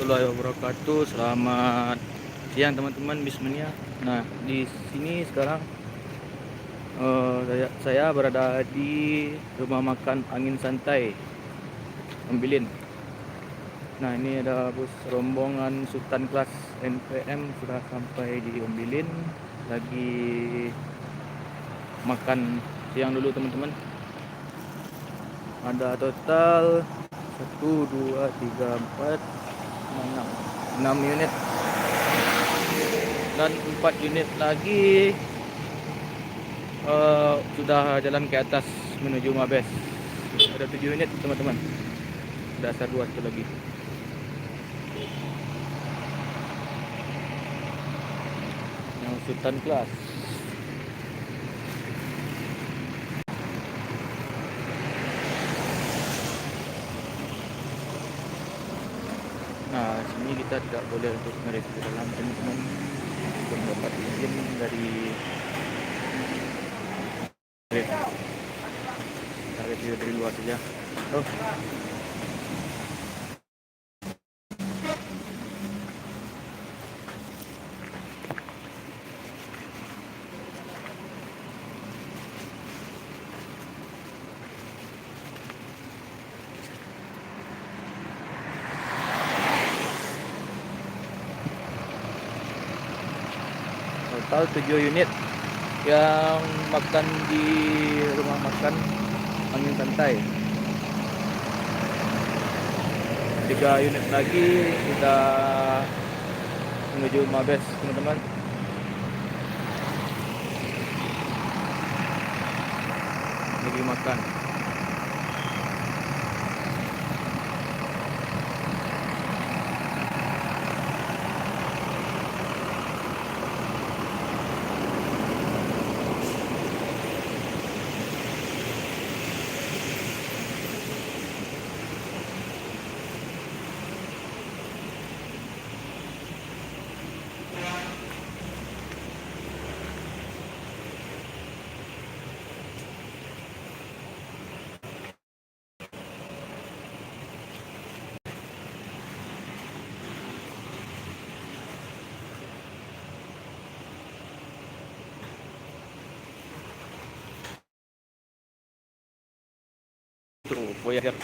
warahmatullahi wabarakatuh. Selamat siang teman-teman Bismania. Nah, di sini sekarang saya berada di rumah makan Angin Santai Ombilin. Nah, ini ada bus rombongan Sultan kelas NPM sudah sampai di Ombilin. Lagi makan siang dulu teman-teman. Ada total 1, 2, 3, 4, 6 unit dan 4 unit lagi sudah jalan ke atas menuju Mabes. Ada 7 unit teman-teman, dasar 2 satu lagi. Yang Sultan kelas. Nah, sini kita tidak boleh untuk mereka ke dalam teman-teman, mendapat izin dari kita dari luar saja. Total 7 unit yang makan di rumah makan Angin Santai. 3 unit lagi sudah menuju Mabes teman-teman. Lagi makan. Voyager.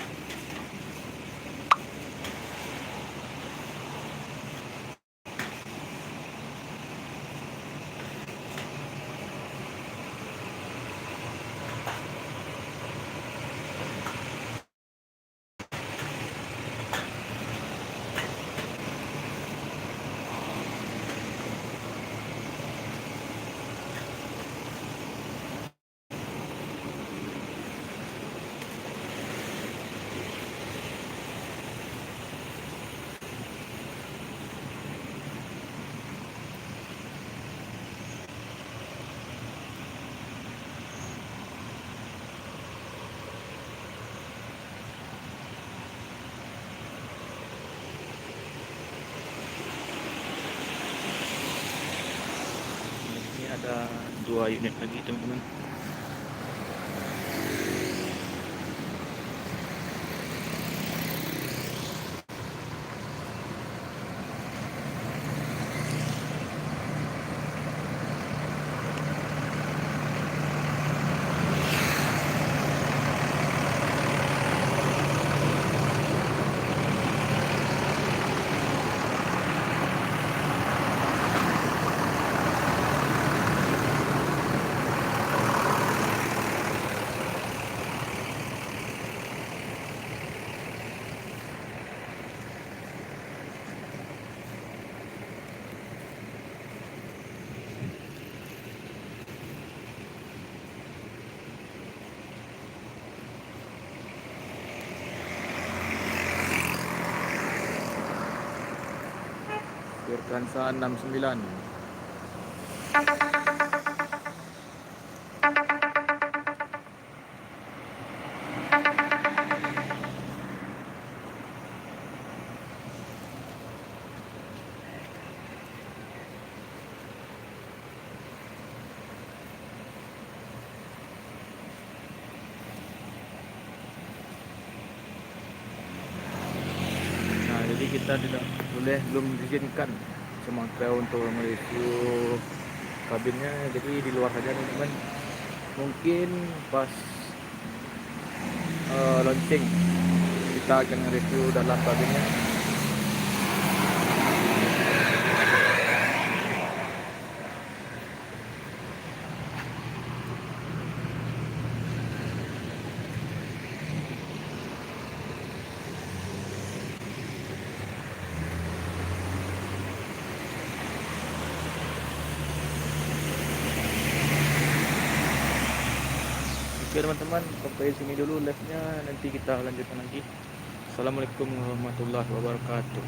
Ada 2 unit lagi teman-teman. Virkansa 69. Nah, jadi kita tidak belum diizinkan sama kau untuk mereview kabinnya, jadi di luar saja nih teman. Mungkin pas launching kita akan review dalam kabinnya. Oke teman-teman, sampai sini dulu live-nya, nanti kita lanjutkan lagi. Assalamualaikum warahmatullahi wabarakatuh.